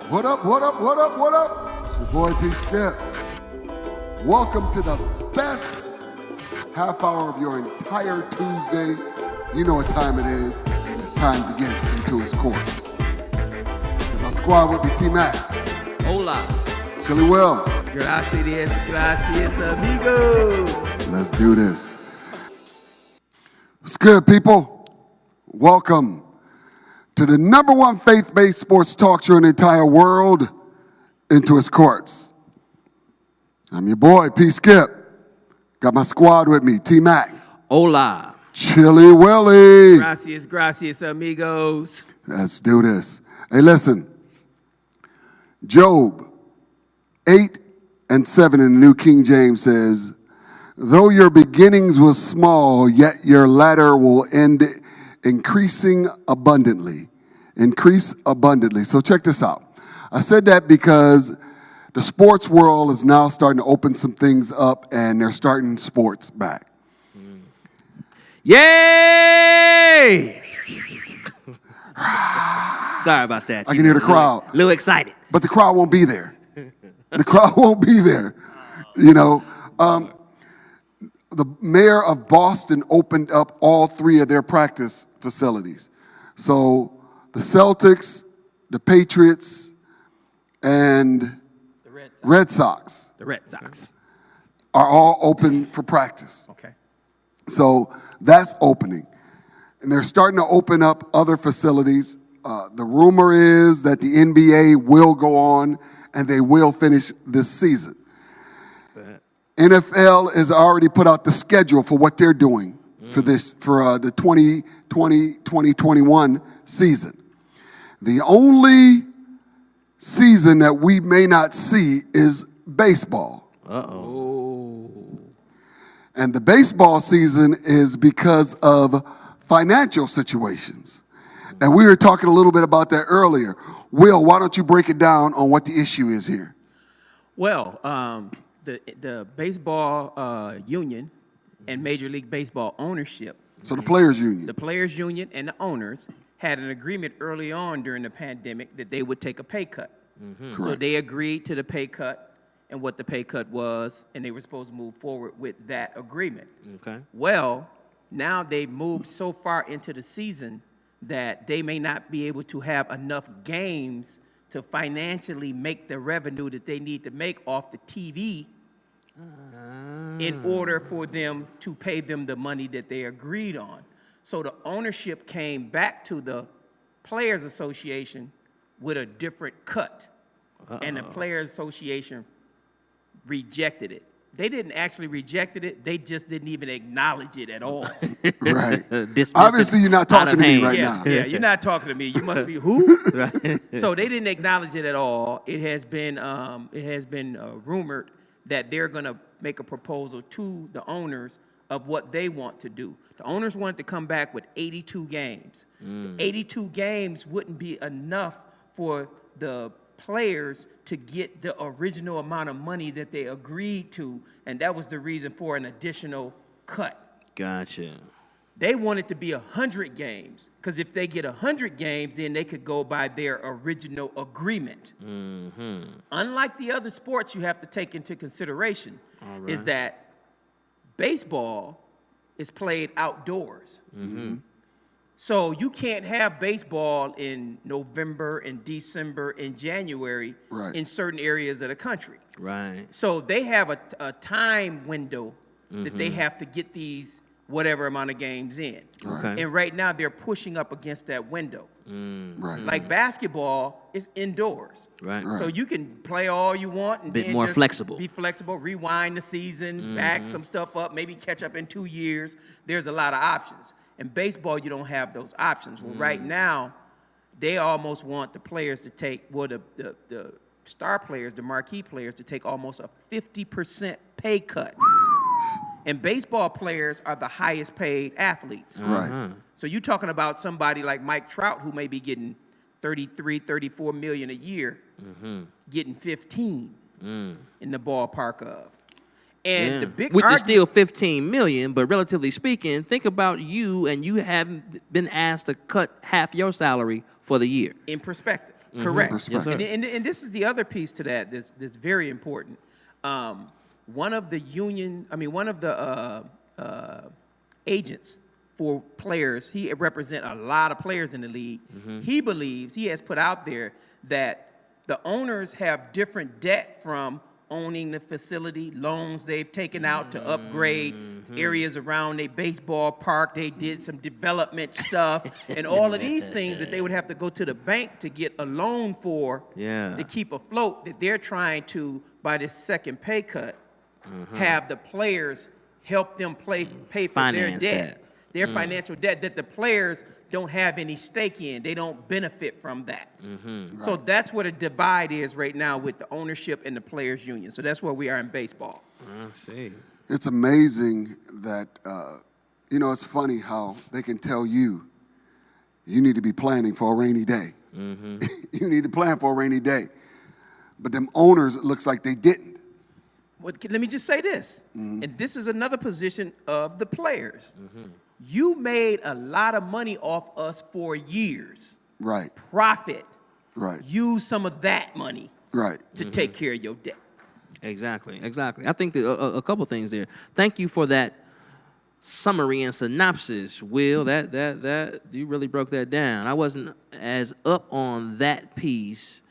What up, what up, what up, what up? It's your boy P. Skip. Welcome to the best half hour of your entire Tuesday. You know what time it is. It's time to get into his course. Get my squad with me, T-Mac. Hola. Chili Will. Gracias, amigos. Let's do this. What's good, people? Welcome to the number one faith-based sports talk show in the entire world, Into His Courts. I'm your boy, P. Skip. Got my squad with me, T-Mac. Hola. Chili Willie. Gracias, amigos. Let's do this. Hey, listen. Job 8:7 in the New King James says, though your beginnings was small, yet your latter will end increasing abundantly. Increase abundantly. So check this out. I said that because the sports world is now starting to open some things up, and they're starting sports back. Yay! Sorry about that. I can hear the crowd. A little excited. But the crowd won't be there. The crowd won't be there. You know, the mayor of Boston opened up all three of their practice facilities. So the Celtics, the Patriots, and The Red Sox are all open for practice. Okay. So that's opening. And they're starting to open up other facilities. The rumor is that the NBA will go on and they will finish this season. NFL has already put out the schedule for what they're doing for the 2020-2021 season. The only season that we may not see is baseball. Uh-oh. And the baseball season is because of financial situations. And we were talking a little bit about that earlier. Will, why don't you break it down on what the issue is here? Well, the baseball union and Major League Baseball ownership. So the players union. The players union and the owners had an agreement early on during the pandemic that they would take a pay cut. Correct. So they agreed to the pay cut and what the pay cut was, and they were supposed to move forward with that agreement. Okay. Well, now they've moved so far into the season that they may not be able to have enough games to financially make the revenue that they need to make off the TV in order for them to pay them the money that they agreed on. So the ownership came back to the Players Association with a different cut. And the Players Association rejected it. They didn't actually reject it. They just didn't even acknowledge it at all. Right. Obviously, you're not talking to me right now. Yeah, you're not talking to me. You must be who? So they didn't acknowledge it at all. It has been rumored that they're going to make a proposal to the owners of what they want to do. The owners wanted to come back with 82 games. 82 games wouldn't be enough for the players to get the original amount of money that they agreed to, and that was the reason for an additional cut. Gotcha. They wanted to be 100 games, because if they get 100 games, then they could go by their original agreement. Unlike the other sports you have to take into consideration, is that baseball is played outdoors. So you can't have baseball in November and December and January in certain areas of the country. Right. So they have a time window that they have to get these whatever amount of games in. Right. And right now they're pushing up against that window. Right. Like basketball is indoors. Right. So you can play all you want and Bit then more just flexible. Be flexible, rewind the season, back some stuff up, maybe catch up in 2 years. There's a lot of options. In baseball, you don't have those options. Well, right now, they almost want the players to take, well, the star players, the marquee players, to take almost a 50% pay cut. And baseball players are the highest paid athletes. Right. So you're talking about somebody like Mike Trout, who may be getting 33, 34 million a year, getting 15 in the ballpark of. And the big which is argument, still 15 million, but relatively speaking, think about you and you haven't been asked to cut half your salary for the year. in perspective. Correct. Perspective. And this is the other piece to that that's very important. One of the agents for players, he represents a lot of players in the league. He believes, he has put out there that the owners have different debt from owning the facility, loans they've taken out to upgrade areas around a baseball park. They did some development stuff and all of these things that they would have to go to the bank to get a loan for to keep afloat, that they're trying to, by this second pay cut, have the players help them pay for Finance their debt, that. their financial debt that the players don't have any stake in. They don't benefit from that. So that's what a divide is right now with the ownership and the players union. So that's where we are in baseball. I see. It's amazing that, it's funny how they can tell you need to be planning for a rainy day. You need to plan for a rainy day. But them owners, it looks like they didn't. Well, let me just say this, and this is another position of the players. You made a lot of money off us for years. Right. Profit. Right. Use some of that money to take care of your debt. Exactly. I think that a couple things there. Thank you for that summary and synopsis, Will. That you really broke that down. I wasn't as up on that piece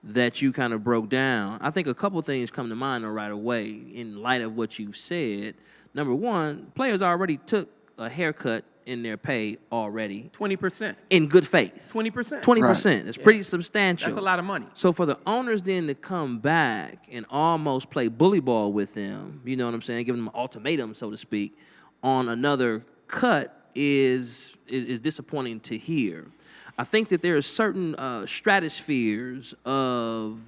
that you kind of broke down. I think a couple things come to mind right away in light of what you said. Number one, players already took a haircut in their pay already. 20%. In good faith. 20%. 20%. It's pretty substantial. That's a lot of money. So for the owners then to come back and almost play bully ball with them, you know what I'm saying, give them an ultimatum, so to speak, on another cut is disappointing to hear. I think that there are certain stratospheres of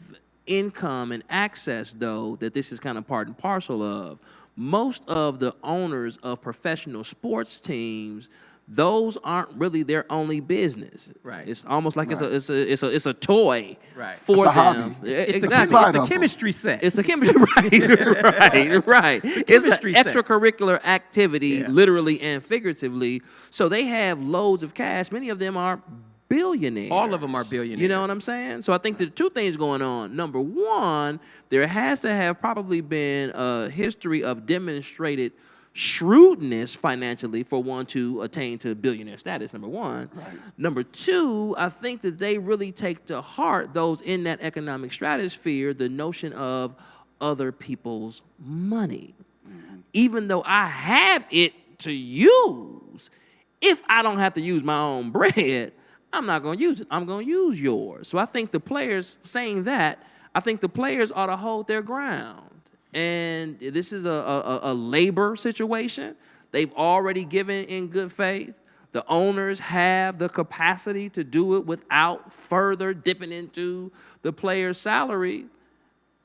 income and access, though, that this is kind of part and parcel of. Most of the owners of professional sports teams, those aren't really their only business. Right. It's almost like it's a toy for it's a them. hobby. It's Exactly. a chemistry set. It's a chemistry, right. It's an chemistry set. extracurricular activity, literally and figuratively. So they have loads of cash. Many of them are billionaires. All of them are billionaires. You know what I'm saying? So I think there are two things going on. Number one, there has to have probably been a history of demonstrated shrewdness financially for one to attain to billionaire status, number one. Right. Number two, I think that they really take to heart, those in that economic stratosphere, the notion of other people's money. Even though I have it to use, if I don't have to use my own bread, I'm not going to use it. I'm going to use yours. So I think the players saying that, I think the players ought to hold their ground. And this is a labor situation. They've already given in good faith. The owners have the capacity to do it without further dipping into the player's salary.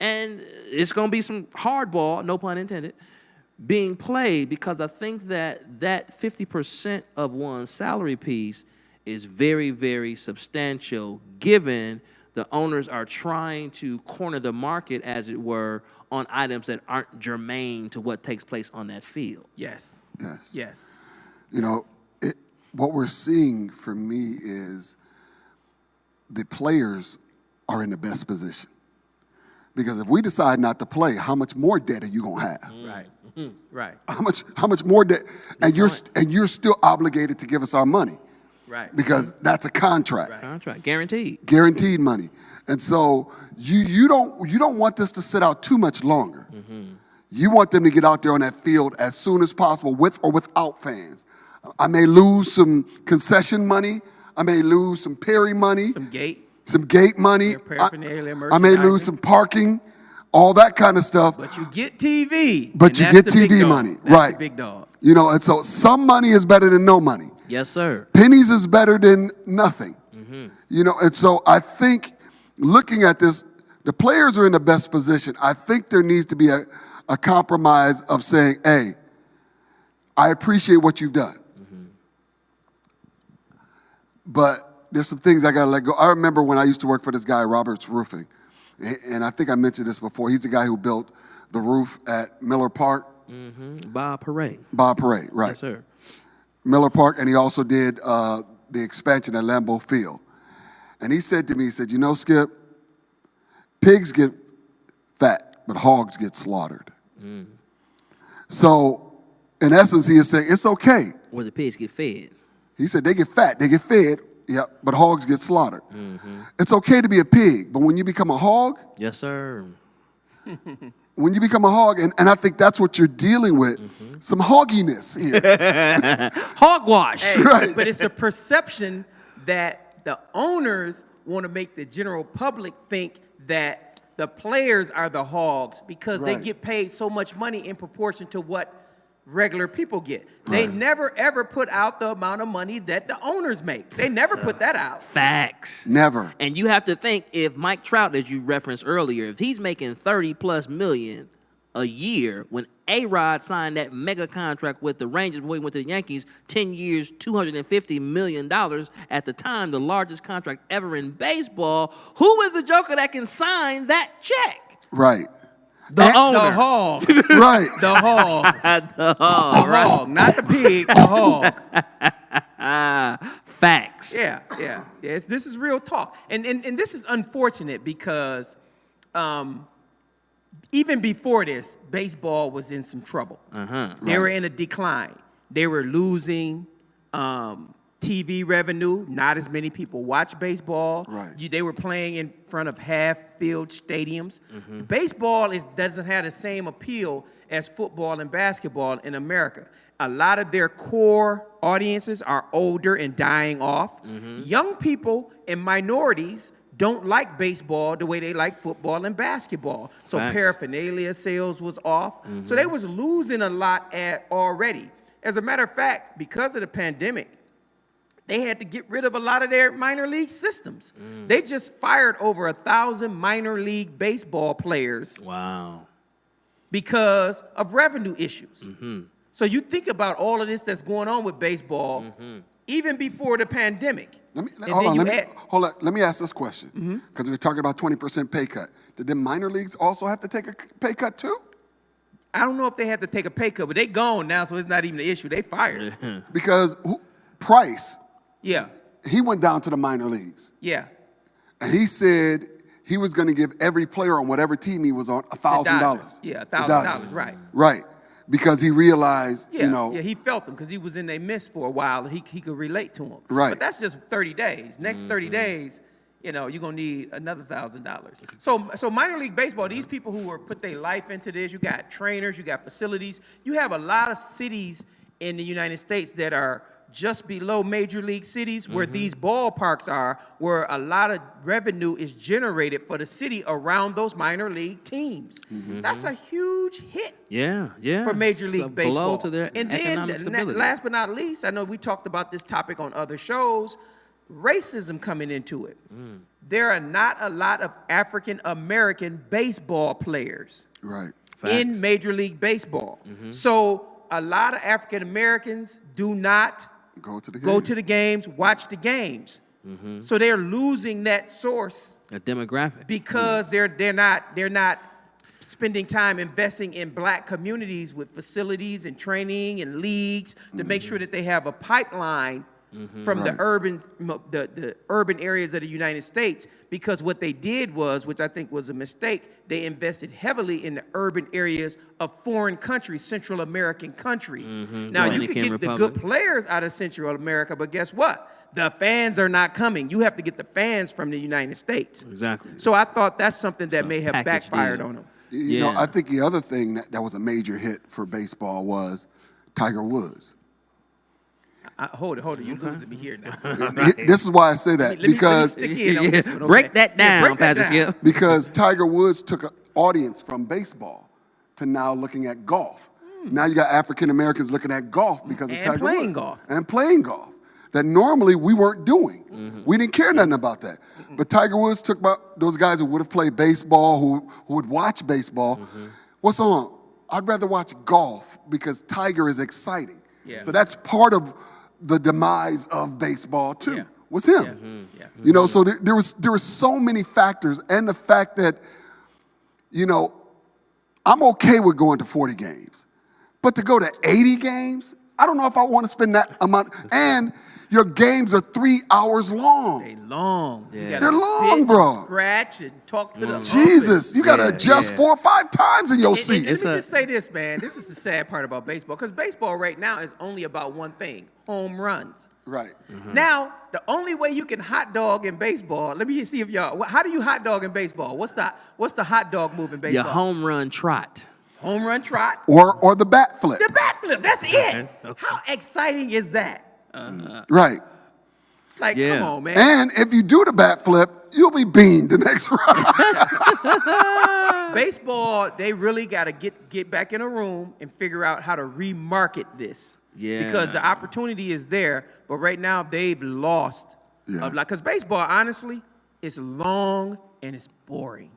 And it's going to be some hardball, no pun intended, being played, because I think that 50% of one's salary piece is very, very substantial, given the owners are trying to corner the market, as it were, on items that aren't germane to what takes place on that field. Yes. What we're seeing for me is the players are in the best position. Because if we decide not to play, how much more debt are you going to have? Right. How much more debt? And you're still obligated to give us our money. Right. Because that's a contract. Right. Contract, guaranteed. Guaranteed money. And so you don't want this to sit out too much longer. You want them to get out there on that field as soon as possible, with or without fans. I may lose some concession money. I may lose some Perry money. Some gate money. I may lose some parking, all that kind of stuff. But you get TV. But you get TV money, right? The big dog. And so some money is better than no money. Yes, sir. Pennies is better than nothing. And so I think looking at this, the players are in the best position. I think there needs to be a compromise of saying, hey, I appreciate what you've done. But there's some things I got to let go. I remember when I used to work for this guy, Roberts Roofing, and I think I mentioned this before. He's the guy who built the roof at Miller Park. Bob Parade, right. Yes, sir. Miller Park, and he also did the expansion at Lambeau Field. And he said to me, he said, you know, Skip, pigs get fat, but hogs get slaughtered. So, in essence, he is saying, it's okay. Where the pigs get fed. He said, they get fat, they get fed, yep, but hogs get slaughtered. It's okay to be a pig, but when you become a hog, Yes, sir. when you become a hog, and I think that's what you're dealing with, some hogginess here. Hogwash. Hey, Right. but it's a perception that the owners want to make the general public think that the players are the hogs because they Right. get paid so much money in proportion to what regular people get. They Right. never ever put out the amount of money that the owners make. They never put that out. Facts. Never. And you have to think, if Mike Trout, as you referenced earlier, if he's making 30+ million a year, when A-Rod signed that mega contract with the Rangers before he went to the Yankees, 10 years, $250 million at the time, the largest contract ever in baseball, who is the joker that can sign that check? Right. The owner. The hog. Right. The hog. The hog, The hog. Not the pig, the hog. Facts. Yeah. This is real talk. And this is unfortunate because even before this, baseball was in some trouble. They were in a decline. They were losing TV revenue. Not as many people watch baseball. Right. They were playing in front of half-filled stadiums. Baseball doesn't have the same appeal as football and basketball in America. A lot of their core audiences are older and dying off. Young people and minorities don't like baseball the way they like football and basketball. So Facts. paraphernalia sales was off. So they was losing a lot already. As a matter of fact, because of the pandemic, they had to get rid of a lot of their minor league systems. They just fired over 1,000 minor league baseball players Wow. because of revenue issues. So you think about all of this that's going on with baseball, even before the pandemic. Let me ask this question, because we're talking about 20% pay cut. Did the minor leagues also have to take a pay cut too? I don't know if they had to take a pay cut, but they gone now, so it's not even an issue. They fired. Because Price, Yeah, he went down to the minor leagues, yeah. and he said he was going to give every player on whatever team he was on $1,000. Yeah, The $1,000, Dodgers. right. Right, because he realized, Yeah, yeah, he felt them because he was in their midst for a while. He could relate to them. Right. But that's just 30 days. Next 30 days, you're gonna need another $1,000. So minor league baseball, these people who were put their life into this, you got trainers, you got facilities. You have a lot of cities in the United States that are just below major league cities where these ballparks are, where a lot of revenue is generated for the city around those minor league teams. That's a huge hit Yeah. for Major League So Baseball. Blow to their And economic then, stability. last but not least, I know we talked about this topic on other shows, racism coming into it. There are not a lot of African American baseball players Right. in Major League Baseball. So a lot of African Americans do not Go to the game. go to the games, watch the games. So they're losing that source A demographic. because they're not spending time investing in black communities with facilities and training and leagues to make sure that they have a pipeline from Right. the urban areas of the United States, because what they did was, which I think was a mistake, they invested heavily in the urban areas of foreign countries, Central American countries. Now, you Dominican can get the Republic. good players out of Central America, but guess what? The fans are not coming. You have to get the fans from the United States. Exactly. So I thought that's something that So, may have package backfired deal. on them. You know, Yeah. I think the other thing that was a major hit for baseball was Tiger Woods. Hold it. You're losing me here now. This is why I say that, Let me because stick in on this one, okay? Break that Yeah, down, break that Pastor down. Skip. because Tiger Woods took an audience from baseball to now looking at golf. Now you got African Americans looking at golf because of And Tiger playing Woods. golf. And playing golf. That normally we weren't doing. We didn't care nothing about that. But Tiger Woods took about those guys who would have played baseball, who would watch baseball. What's on? I'd rather watch golf because Tiger is exciting. Yeah. So that's part of the demise of baseball too. Yeah. Was him. Yeah. You know, so there was so many factors, and the fact that, you know, I'm okay with going to 40 games, but to go to 80 games, I don't know if I want to spend that amount. And Your games are 3 hours long. They long. You Yeah. gotta They're long, sit, bro. Scratch and talk to the Jesus, you got to Yeah, adjust yeah. 4 or 5 times in your And seat. let me just say this, man. This is the sad part about baseball, because baseball right now is only about one thing: home runs. Right. Now, the only way you can hot dog in baseball, let me see if y'all, how do you hot dog in baseball? What's the hot dog move in baseball? Your home run trot. Home run trot. Or the bat flip. The bat flip, that's it. Okay. How exciting is that? Right. Like, Yeah. come on, man. And if you do the bat flip, you'll be beamed the next round. Baseball, they really got to get back in a room and figure out how to remarket this. Yeah. Because the opportunity is there, but right now they've lost. Yeah. Because baseball, honestly, is long and it's boring.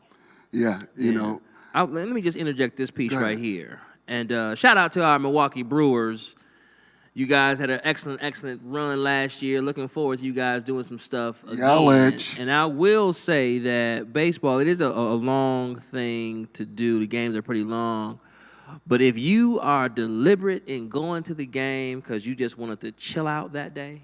Yeah, you know. Let me just interject this piece Go ahead. right here. And shout out to our Milwaukee Brewers. You guys had an excellent run last year. Looking forward to you guys doing some stuff again. Yelich. And I will say that baseball, it is a long thing to do. The games are pretty long. But if you are deliberate in going to the game because you just wanted to chill out that day,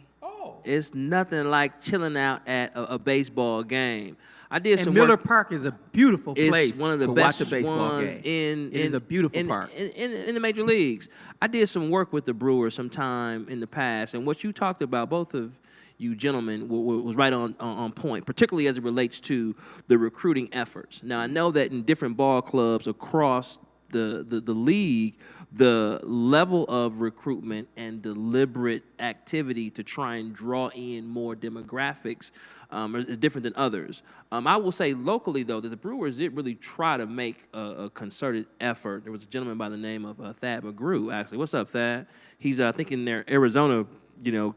it's nothing like chilling out at a baseball game. I did And some Miller work. Park is a beautiful place It's one of the to best watch a baseball ones game. It is a beautiful park. in the major leagues. I did some work with the Brewers sometime in the past, and what you talked about, both of you gentlemen, was right on point, particularly as it relates to the recruiting efforts. Now, I know that in different ball clubs across the league, the level of recruitment and deliberate activity to try and draw in more demographics is different than others. I will say locally, though, that the Brewers did really try to make a concerted effort. There was a gentleman by the name of Thad McGrew, actually. What's up, Thad? He's, I think, in their Arizona,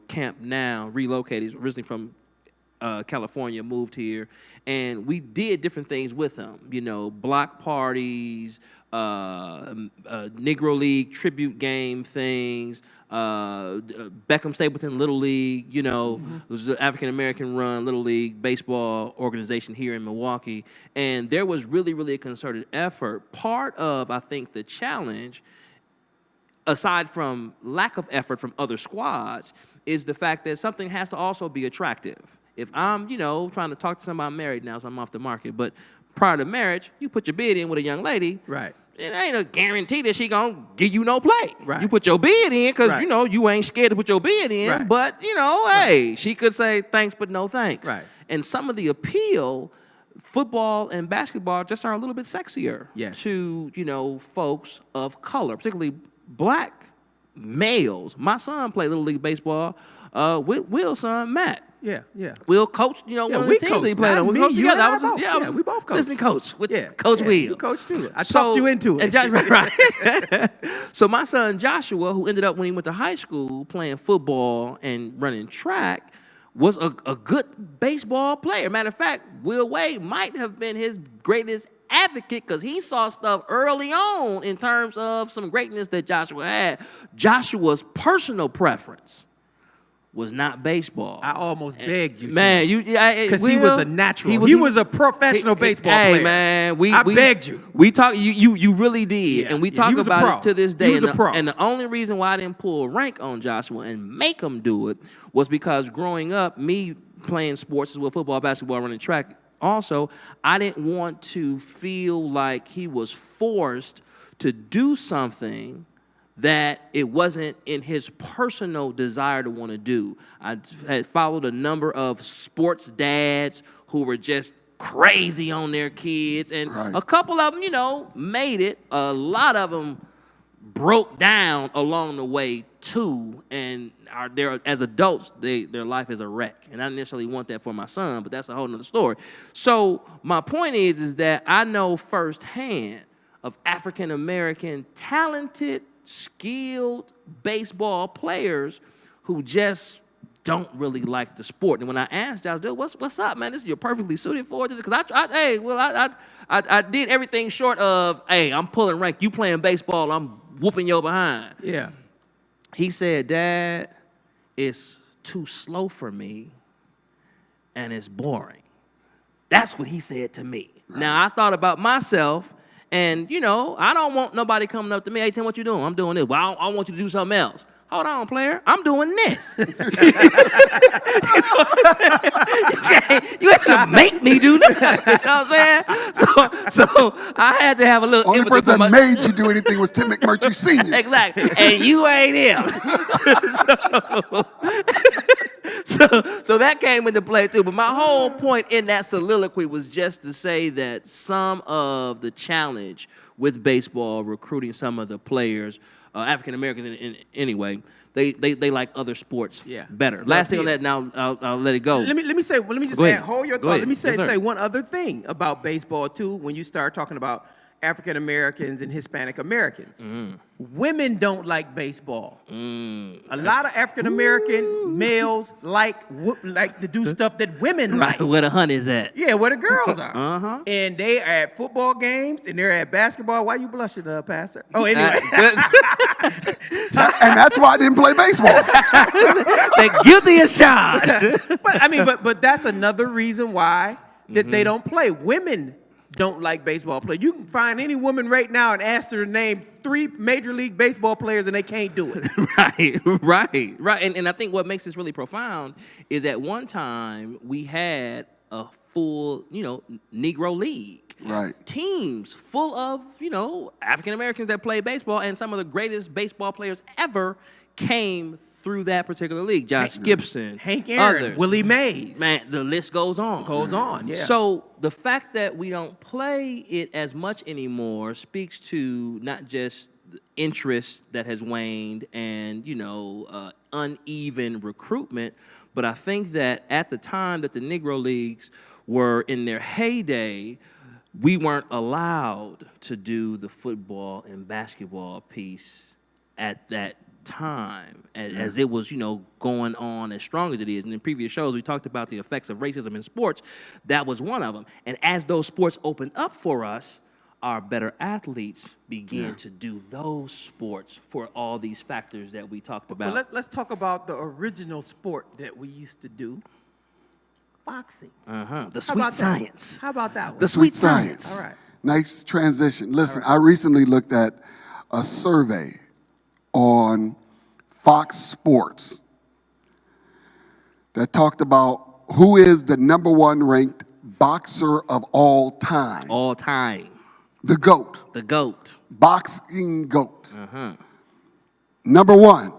camp now, relocated. He's originally from California, moved here. And we did different things with him, block parties, Negro League tribute game things, Beckham Stapleton Little League, it was an African-American run Little League baseball organization here in Milwaukee. And there was really, really a concerted effort. Part of, I think, the challenge, aside from lack of effort from other squads, is the fact that something has to also be attractive. If I'm, trying to talk to somebody, I'm married now, so I'm off the market, but prior to marriage, you put your bid in with a young lady. Right. It ain't a guarantee that she gonna give you no play. Right. You put your bid in because, Right. you ain't scared to put your bid in. Right. But, hey, she could say thanks but no thanks. Right. And some of the appeal, football and basketball just are a little bit sexier Yes. to, folks of color, particularly black males. My son played Little League baseball with Will's son, Matt. Yeah. Will coach, one of the we teams that he coached. played Not on. We me, coached you together. and I was, I both. I was Yeah, we both coached. assistant coach with Yeah. Coach Will. You coached too. I talked you into it. And right. So my son Joshua, who ended up when he went to high school playing football and running track, was a good baseball player. Matter of fact, Will Wade might have been his greatest advocate because he saw stuff early on in terms of some greatness that Joshua had. Joshua's personal preference was not baseball. I almost begged you, Man, because he was a natural. He was a professional baseball player. Hey, man, I begged you. We talk. You really did, Yeah, and we yeah, talk he was a about pro. it to this day. He was a pro. And the only reason why I didn't pull rank on Joshua and make him do it was because growing up, me playing sports as well, football, basketball, running track. Also, I didn't want to feel like he was forced to do something that it wasn't in his personal desire to want to do. I had followed a number of sports dads who were just crazy on their kids, and Right. a couple of them, made it. A lot of them broke down along the way too, and they're as adults, their life is a wreck. And I didn't necessarily want that for my son, but that's a whole nother story. So my point is that I know firsthand of African American talented, skilled baseball players who just don't really like the sport. And when I asked Josh, dude, what's up, man? You're perfectly suited for it. Because I did everything short of, hey, I'm pulling rank. You playing baseball, I'm whooping your behind. Yeah. He said, Dad, it's too slow for me and it's boring. That's what he said to me. Right. Now, I thought about myself, and, I don't want nobody coming up to me, hey, Tim, what you doing? I'm doing this. Well, I want you to do something else. hold on, player, I'm doing this. You ain't gonna make me do that. You know what I'm saying? So I had to have a little Only empathy person for that made you do anything was Tim McMurtry Sr. Exactly. And you ain't him. So that came into play too. But my whole point in that soliloquy was just to say that some of the challenge with baseball, recruiting some of the players, African Americans anyway, they like other sports better. Last thing on that, now I'll let it go. Let me just add, hold your thought. Let me say one other thing about baseball too. When you start talking about African Americans and Hispanic Americans, women don't like baseball. A lot of African American males like to do stuff that women like. Where the honey's at. Yeah, where the girls are. And they are at football games and they're at basketball. Why you blushing, Pastor? Oh, anyway. And that's why I didn't play baseball. They're guilty as charged. But that's another reason why that they don't play. Women don't like baseball players. You can find any woman right now and ask her to name 3 Major League Baseball players and they can't do it. Right. And I think what makes this really profound is at one time we had a full, Negro League. Right. Teams full of, African Americans that play baseball, and some of the greatest baseball players ever came through that particular league. Josh Gibson, Hank Aaron, others. Willie Mays. Man, the list goes on. Yeah. So the fact that we don't play it as much anymore speaks to not just the interest that has waned and, uneven recruitment, but I think that at the time that the Negro Leagues were in their heyday, we weren't allowed to do the football and basketball piece at that time as it was, going on as strong as it is. And in previous shows, we talked about the effects of racism in sports. That was one of them. And as those sports opened up for us, our better athletes began to do those sports for all these factors that we talked about. Well, let's talk about the original sport that we used to do. Boxing. The sweet science. How about that one? The sweet science. All right. Nice transition. Listen, I recently looked at a survey on Fox Sports that talked about who is the number 1 ranked boxer of all time. All time. The GOAT. The GOAT. Boxing GOAT. Number 1.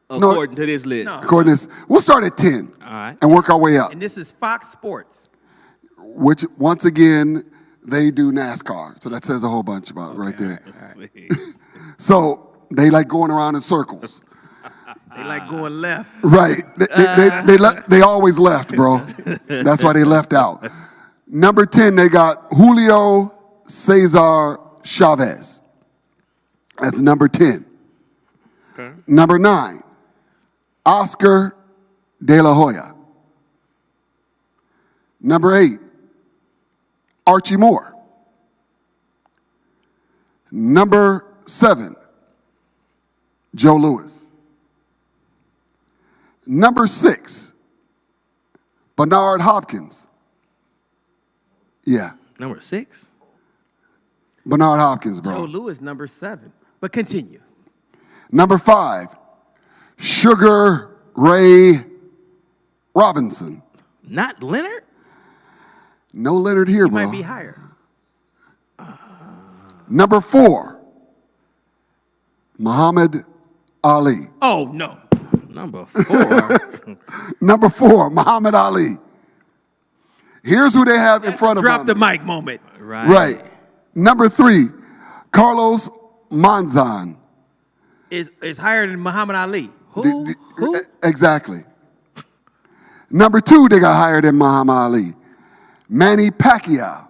According to this list. According to this, we'll start at 10 and work our way up. And this is Fox Sports. Which, once again, they do NASCAR. So that says a whole bunch about it right there. Right. So they like going around in circles. They like going left. Right. They always left, bro. That's why they left out. Number 10, they got Julio Cesar Chavez. That's number 10. Okay. Number 9, Oscar De La Hoya. Number 8, Archie Moore. Number 7, Joe Louis. Number 6, Bernard Hopkins. Yeah. Number 6? Bernard Hopkins, bro. Joe Louis, number 7. But continue. Number 5, Sugar Ray Robinson. Not Leonard? No Leonard here, bro. Might be higher. Number 4, Muhammad Ali. Oh, no. Number 4. Number 4, Muhammad Ali. Here's who they have in front of Drop him. the mic moment. Right. Number 3, Carlos Monzon. Is higher than Muhammad Ali. Who? Exactly. Number 2, they got higher than Muhammad Ali. Manny Pacquiao.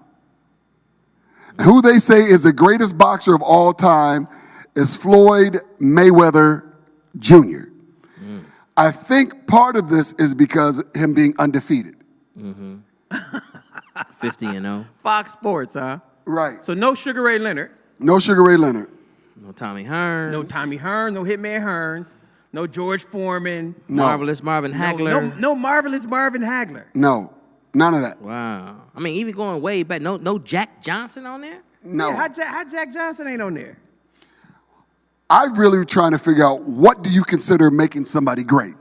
Who they say is the greatest boxer of all time is Floyd Mayweather Jr. I think part of this is because of him being undefeated. 50-0. Fox Sports, huh? Right. So no Sugar Ray Leonard. No Sugar Ray Leonard. No Tommy Hearns. No Tommy Hearns. No Hitman Hearns. No George Foreman. No. Marvelous Marvin Hagler. No Marvelous Marvin Hagler. No. None of that. Wow. I mean, even going way back, no Jack Johnson on there? No. Yeah, how Jack Johnson ain't on there? I'm really trying to figure out, what do you consider making somebody great?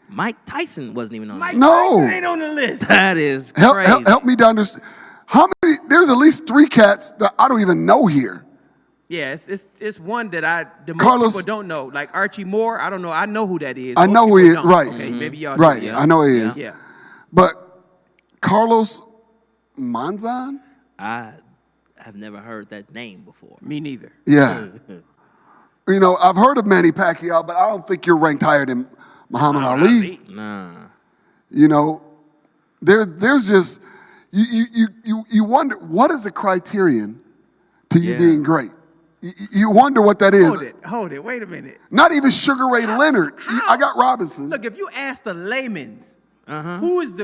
Mike Tyson wasn't even on Mike the No. Tyson ain't on the list. list. That is Help, crazy. help me to understand. How many? There's at least 3 cats that I don't even know here. Yeah, it's one that most Carlos- people don't know. Like Archie Moore, I don't know. I know who that is. I Most know who people he is, don't. right. Okay, maybe y'all Right, do. I know he is. Yeah. But Carlos Manzan? I have never heard that name before. Me neither. Yeah. You know, I've heard of Manny Pacquiao, but I don't think you're ranked higher than Muhammad Ali. Nah. You know, there's just you wonder, what is the criterion to you Yeah. being great? You wonder what that is. Hold it. Wait a minute. Not even Sugar Ray Leonard. I got Robinson. Look, if you ask the layman's, Uh-huh. who is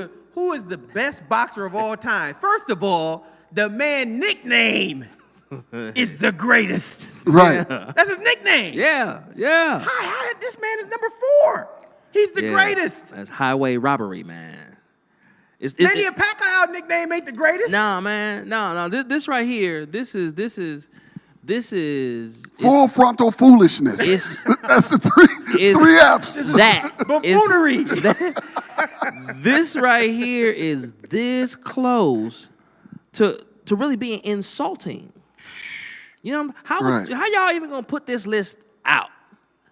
the best boxer of all time? First of all, the man nickname is the greatest. Right. That's his nickname. Yeah. This man is number 4. He's the Yeah. greatest. That's highway robbery, man. Manny Pacquiao nickname ain't the greatest. No, man. No. This right here, this is Full frontal foolishness. It's That's the three F's. that Buffoonery. This right here is this close to really being insulting. You know, how y'all even gonna put this list out?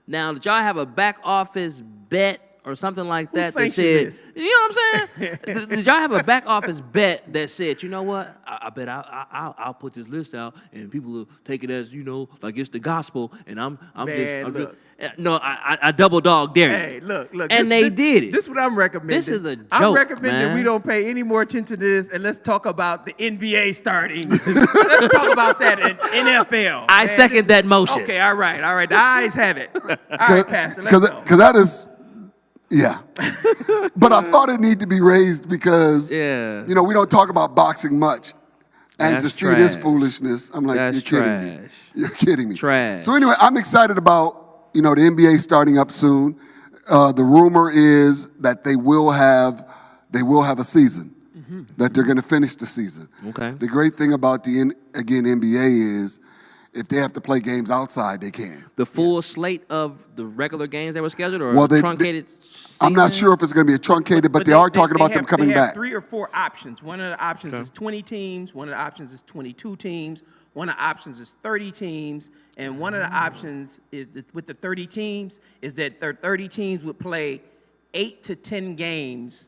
Now, did y'all have a back office bet or something like that that sanctioned said, this? you know what I'm saying? Did y'all have a back office bet that said, you know what? I bet I'll put this list out and people will take it as, you know, like it's the gospel, and I'm Man, just no, I double dog dare you. Hey, look. And they did it. This is what I'm recommending. This is a joke, I'm recommending man. we don't pay any more attention to this, and let's talk about the NBA starting. Let's talk about that in NFL. I man. second that motion. Okay, all right. The eyes have it. All right, Pastor, let's go. Because that is, yeah. But I thought it needed to be raised because, Yeah. you know, we don't talk about boxing much. And That's to see this trash. foolishness, I'm like, That's you're kidding me. trash. You're kidding me. Trash. So anyway, I'm excited about, you know, the NBA starting up soon. The rumor is that they will have a season, that they're going to finish the season. Okay. The great thing about the NBA is if they have to play games outside, they can. The full slate of the regular games that were scheduled, or Well, a truncated season? I'm not sure if it's going to be a truncated, but they are talking about them coming they have back. 3 or 4 options. One of the options is 20 teams. One of the options is 22 teams. One of the options is 30 teams. And one of the options is with the 30 teams is that 30 teams would play 8 to 10 games,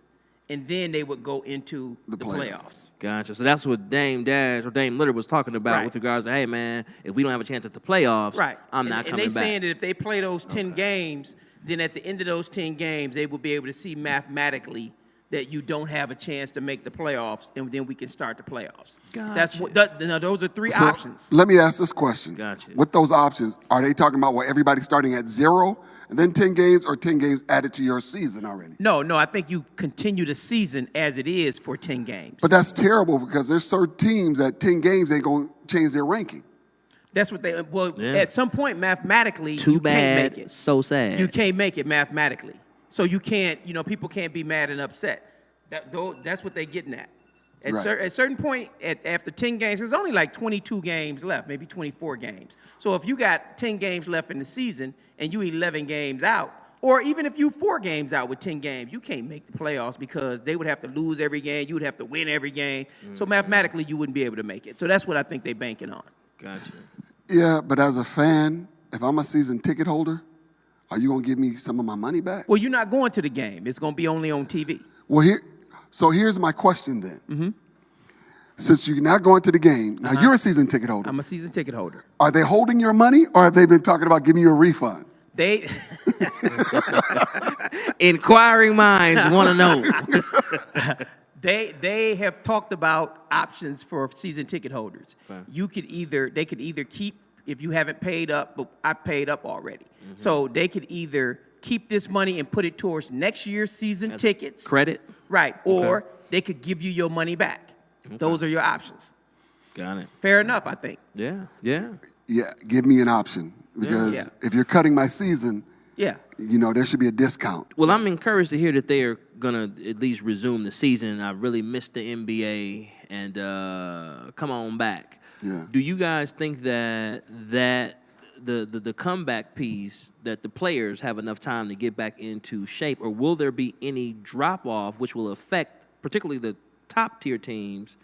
and then they would go into the playoffs. Gotcha. So that's what Dame Dash or Dame Lillard was talking about Right. with regards to, hey, man, if we don't have a chance at the playoffs, Right. I'm not and coming they back. saying that if they play those 10 games, then at the end of those 10 games, they will be able to see mathematically that you don't have a chance to make the playoffs, and then we can start the playoffs. Gotcha. Now, those are 3 So options. let me ask this question. Gotcha. With those options, are they talking about where everybody's starting at 0 and then 10 games, or 10 games added to your season already? No, I think you continue the season as it is for 10 games. But that's terrible because there's certain teams that 10 games ain't going to change their ranking. That's what they, Yeah. at some point, mathematically, Too you bad, can't make it. so sad. You can't make it mathematically. So you can't, people can't be mad and upset. That's what they're getting at. At Right. a certain point, after 10 games, there's only like 22 games left, maybe 24 games. So if you got 10 games left in the season and you 11 games out, or even if you 4 games out with 10 games, you can't make the playoffs because they would have to lose every game. You would have to win every game. So mathematically, you wouldn't be able to make it. So that's what I think they're banking on. Gotcha. Yeah, but as a fan, if I'm a season ticket holder, are you going to give me some of my money back? Well, you're not going to the game. It's going to be only on TV. Well, here's my question then. Mm-hmm. Since you're not going to the game, now you're a season ticket holder. I'm a season ticket holder. Are they holding your money, or have they been talking about giving you a refund? They Inquiring minds want to know. They have talked about options for season ticket holders. Okay. They could either keep, if you haven't paid up, but I paid up already. So they could either keep this money and put it towards next year's season tickets. Credit. Right. Or they could give you your money back. Those are your options. Got it. Fair enough, I think. Yeah. Yeah, give me an option. Because Yeah. if you're cutting my season, Yeah. there should be a discount. Well, I'm encouraged to hear that they are going to at least resume the season. I really missed the NBA, and come on back. Yeah. Do you guys think that the comeback piece that the players have enough time to get back into shape, or will there be any drop off which will affect particularly the top tier teams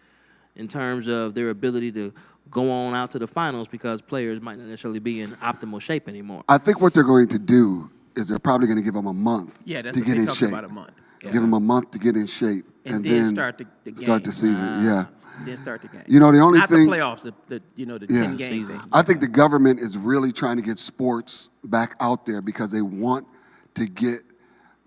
in terms of their ability to go on out to the finals because players might not necessarily be in optimal shape anymore? I think what they're going to do is they're probably going to give them a month Yeah, that's to what get they in talked shape. about, a month. Yeah. Give them a month to get in shape, And then start the start the game. season. Yeah. Then start the game. You know, the only Not thing. the playoffs, the Yeah. 10 games. I think the government is really trying to get sports back out there because they want to get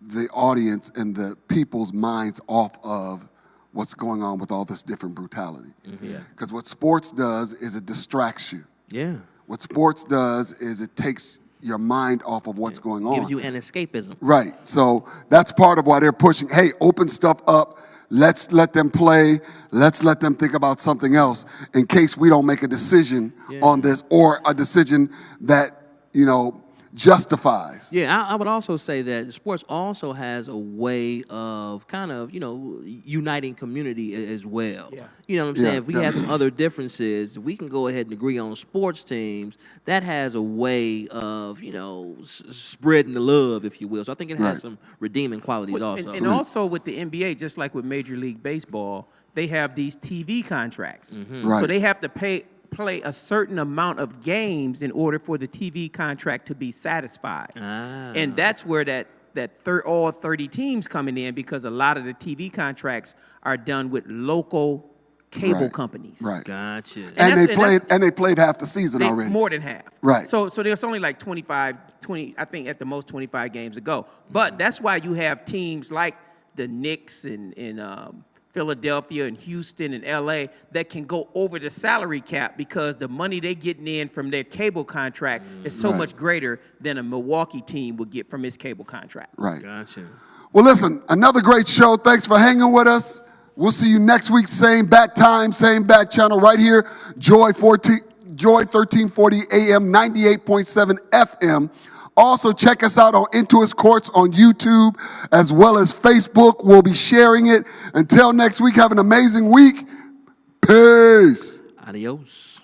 the audience and the people's minds off of what's going on with all this different brutality. Yeah. Because what sports does is it distracts you. Yeah. What sports does is it takes your mind off of what's going on. Gives you an escapism. Right. So that's part of why they're pushing, hey, open stuff up. Let's let them play. Let's let them think about something else in case we don't make a decision on this, or a decision that, justifies. Yeah, I would also say that sports also has a way of kind of, uniting community as well. Yeah. You know what I'm saying? Yeah, If we have some definitely. other differences, we can go ahead and agree on sports teams. That has a way of, spreading the love, if you will. So I think it has Right. some redeeming qualities also. And also with the NBA, just like with Major League Baseball, they have these TV contracts. Right. So they have to play a certain amount of games in order for the TV contract to be satisfied. And that's where all 30 teams coming in, because a lot of the TV contracts are done with local cable Right. companies. Right. Gotcha. And that's- they played half the season already. More than half. Right. So there's only like 20, I think at the most 25 games to go. But that's why you have teams like the Knicks and Philadelphia and Houston and LA that can go over the salary cap, because the money they getting in from their cable contract is so Right. much greater than a Milwaukee team would get from its cable contract. Right. Gotcha. Well, listen, another great show. Thanks for hanging with us. We'll see you next week, same bat time, same bat channel right here, Joy 1340 AM, 98.7 FM. Also, check us out on Into His Courts on YouTube as well as Facebook. We'll be sharing it. Until next week, have an amazing week. Peace. Adios.